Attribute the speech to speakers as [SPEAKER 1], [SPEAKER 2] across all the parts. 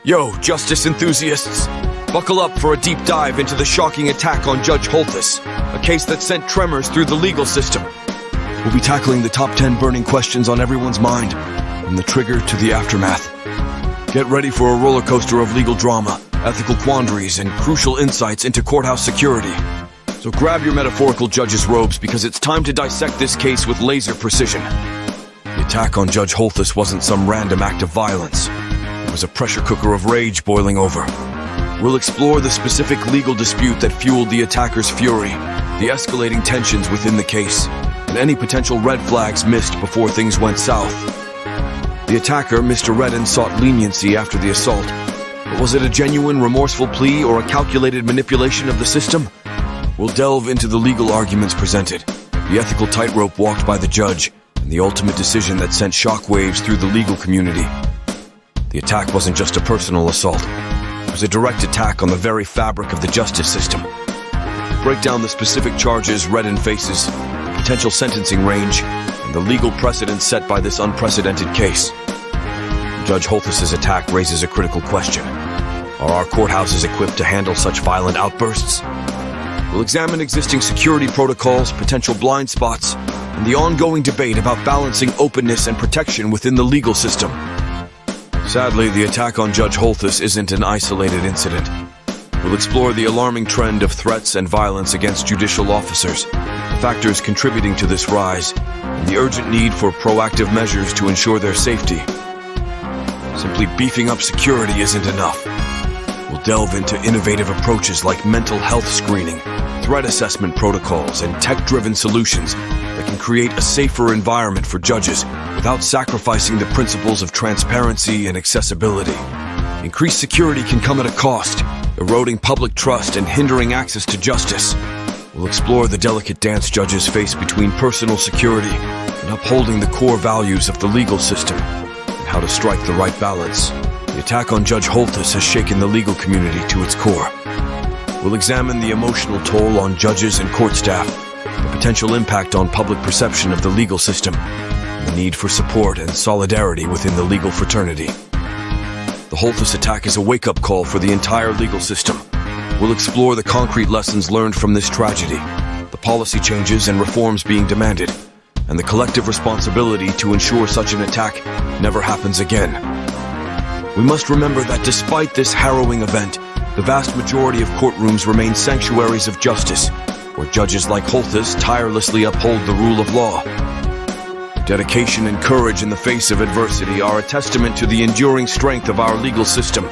[SPEAKER 1] Yo, justice enthusiasts! Buckle up for a deep dive into the shocking attack on Judge Holthus, a case that sent tremors through the legal system. We'll be tackling the top 10 burning questions on everyone's mind, from the trigger to the aftermath. Get ready for a roller coaster of legal drama, ethical quandaries, and crucial insights into courthouse security. So grab your metaphorical judge's robes because it's time to dissect this case with laser precision. The attack on Judge Holthus wasn't some random act of violence. It was a pressure cooker of rage boiling over. We'll explore the specific legal dispute that fueled the attacker's fury, the escalating tensions within the case, and any potential red flags missed before things went south. The attacker, Mr. Redden, sought leniency after the assault. But was it a genuine, remorseful plea or a calculated manipulation of the system? We'll delve into the legal arguments presented, the ethical tightrope walked by the judge, and the ultimate decision that sent shockwaves through the legal community. The attack wasn't just a personal assault. It was a direct attack on the very fabric of the justice system. Break down the specific charges Redden faces, the potential sentencing range, and the legal precedent set by this unprecedented case. Judge Holthus's attack raises a critical question. Are our courthouses equipped to handle such violent outbursts? We'll examine existing security protocols, potential blind spots, and the ongoing debate about balancing openness and protection within the legal system. Sadly, the attack on Judge Holthus isn't an isolated incident. We'll explore the alarming trend of threats and violence against judicial officers, the factors contributing to this rise, and the urgent need for proactive measures to ensure their safety. Simply beefing up security isn't enough. We'll delve into innovative approaches like mental health screening, threat assessment protocols, and tech-driven solutions that can create a safer environment for judges without sacrificing the principles of transparency and accessibility. Increased security can come at a cost, eroding public trust and hindering access to justice. We'll explore the delicate dance judges face between personal security and upholding the core values of the legal system, and how to strike the right balance. The attack on Judge Holthus has shaken the legal community to its core. We'll examine the emotional toll on judges and court staff, the potential impact on public perception of the legal system, and the need for support and solidarity within the legal fraternity. The Holthus attack is a wake-up call for the entire legal system. We'll explore the concrete lessons learned from this tragedy, the policy changes and reforms being demanded, and the collective responsibility to ensure such an attack never happens again. We must remember that despite this harrowing event, the vast majority of courtrooms remain sanctuaries of justice, where judges like Holthus tirelessly uphold the rule of law. Dedication and courage in the face of adversity are a testament to the enduring strength of our legal system.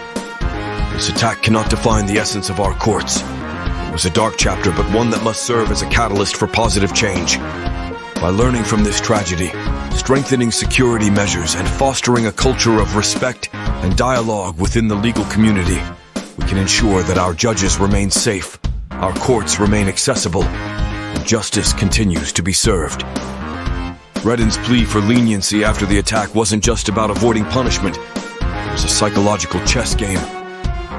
[SPEAKER 1] This attack cannot define the essence of our courts. It was a dark chapter, but one that must serve as a catalyst for positive change. By learning from this tragedy, strengthening security measures, and fostering a culture of respect and dialogue within the legal community, we can ensure that our judges remain safe, our courts remain accessible, and justice continues to be served. Redden's plea for leniency after the attack wasn't just about avoiding punishment. It was a psychological chess game.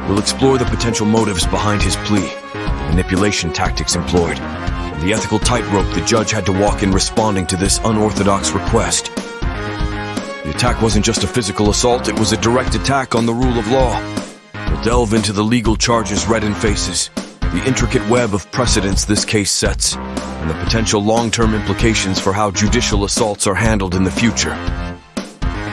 [SPEAKER 1] We'll explore the potential motives behind his plea, the manipulation tactics employed, and the ethical tightrope the judge had to walk in responding to this unorthodox request. The attack wasn't just a physical assault, it was a direct attack on the rule of law. We'll delve into the legal charges Redden faces, the intricate web of precedents this case sets, and the potential long-term implications for how judicial assaults are handled in the future.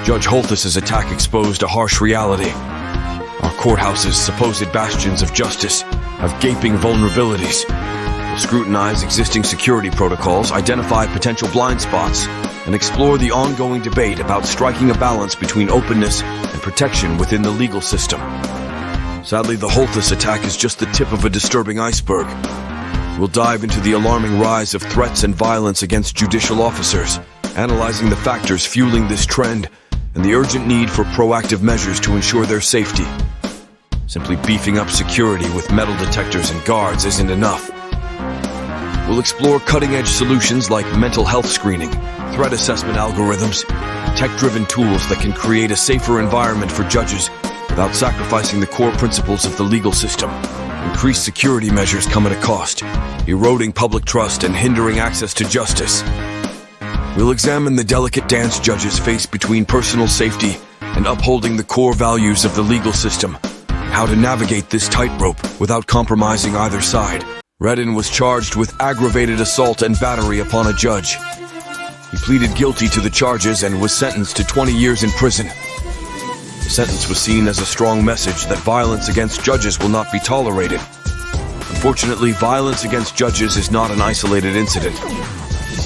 [SPEAKER 1] Judge Holthus's attack exposed a harsh reality. Our courthouses, supposed bastions of justice, have gaping vulnerabilities. We'll scrutinize existing security protocols, identify potential blind spots, and explore the ongoing debate about striking a balance between openness and protection within the legal system. Sadly, the Holthus attack is just the tip of a disturbing iceberg. We'll dive into the alarming rise of threats and violence against judicial officers, analyzing the factors fueling this trend and the urgent need for proactive measures to ensure their safety. Simply beefing up security with metal detectors and guards isn't enough. We'll explore cutting-edge solutions like mental health screening, threat assessment algorithms, and tech-driven tools that can create a safer environment for judges without sacrificing the core principles of the legal system. Increased security measures come at a cost, eroding public trust and hindering access to justice. We'll examine the delicate dance judges face between personal safety and upholding the core values of the legal system, and how to navigate this tightrope without compromising either side. Redden was charged with aggravated assault and battery upon a judge. He pleaded guilty to the charges and was sentenced to 20 years in prison. The sentence was seen as a strong message that violence against judges will not be tolerated. Unfortunately, violence against judges is not an isolated incident.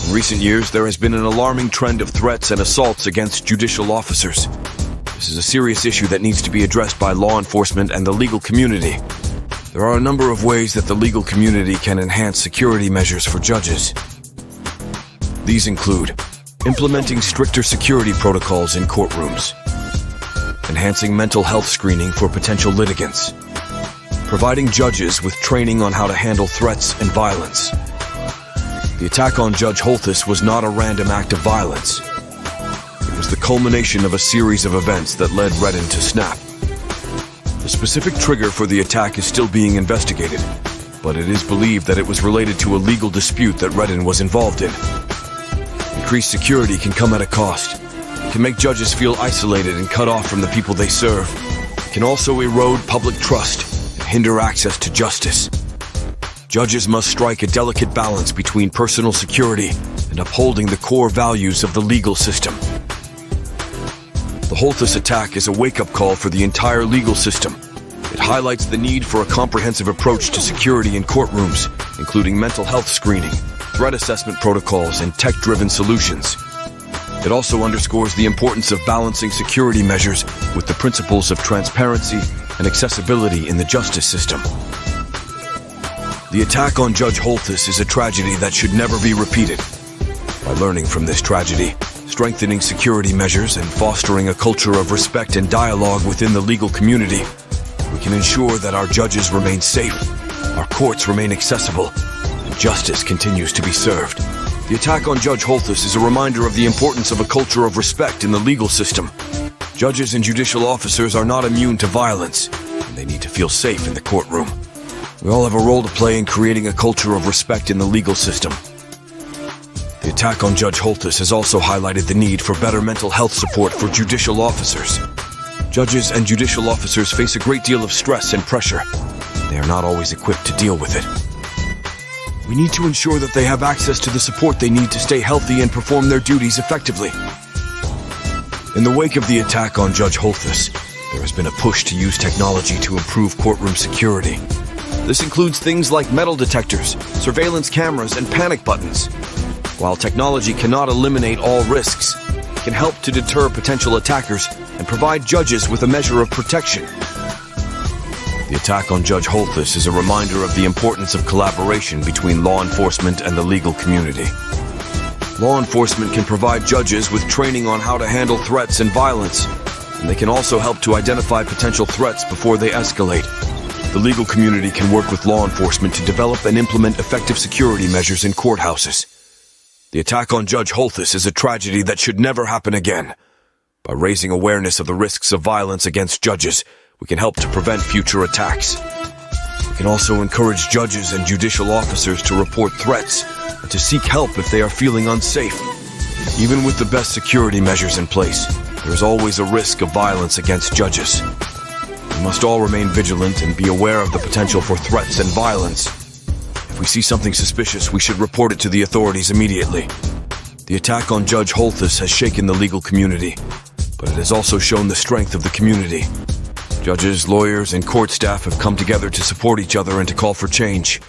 [SPEAKER 1] In recent years, there has been an alarming trend of threats and assaults against judicial officers. This is a serious issue that needs to be addressed by law enforcement and the legal community. There are a number of ways that the legal community can enhance security measures for judges. These include implementing stricter security protocols in courtrooms, enhancing mental health screening for potential litigants, providing judges with training on how to handle threats and violence. The attack on Judge Holthus was not a random act of violence. It was the culmination of a series of events that led Redden to snap. The specific trigger for the attack is still being investigated, but it is believed that it was related to a legal dispute that Redden was involved in. Increased security can come at a cost. It can make judges feel isolated and cut off from the people they serve. It can also erode public trust and hinder access to justice. Judges must strike a delicate balance between personal security and upholding the core values of the legal system. The Holthus attack is a wake-up call for the entire legal system. It highlights the need for a comprehensive approach to security in courtrooms, including mental health screening, threat assessment protocols, and tech-driven solutions. It also underscores the importance of balancing security measures with the principles of transparency and accessibility in the justice system. The attack on Judge Holthus is a tragedy that should never be repeated. By learning from this tragedy, strengthening security measures, and fostering a culture of respect and dialogue within the legal community, we can ensure that our judges remain safe, our courts remain accessible, and justice continues to be served. The attack on Judge Holthus is a reminder of the importance of a culture of respect in the legal system. Judges and judicial officers are not immune to violence, and they need to feel safe in the courtroom. We all have a role to play in creating a culture of respect in the legal system. The attack on Judge Holthus has also highlighted the need for better mental health support for judicial officers. Judges and judicial officers face a great deal of stress and pressure. They are not always equipped to deal with it. We need to ensure that they have access to the support they need to stay healthy and perform their duties effectively. In the wake of the attack on Judge Holthus, there has been a push to use technology to improve courtroom security. This includes things like metal detectors, surveillance cameras, and panic buttons. While technology cannot eliminate all risks, it can help to deter potential attackers and provide judges with a measure of protection. The attack on Judge Holthus is a reminder of the importance of collaboration between law enforcement and the legal community. Law enforcement can provide judges with training on how to handle threats and violence, and they can also help to identify potential threats before they escalate. The legal community can work with law enforcement to develop and implement effective security measures in courthouses. The attack on Judge Holthus is a tragedy that should never happen again. By raising awareness of the risks of violence against judges, we can help to prevent future attacks. We can also encourage judges and judicial officers to report threats and to seek help if they are feeling unsafe. Even with the best security measures in place, there is always a risk of violence against judges. We must all remain vigilant and be aware of the potential for threats and violence. If we see something suspicious, we should report it to the authorities immediately. The attack on Judge Holthus has shaken the legal community, but it has also shown the strength of the community. Judges, lawyers, and court staff have come together to support each other and to call for change.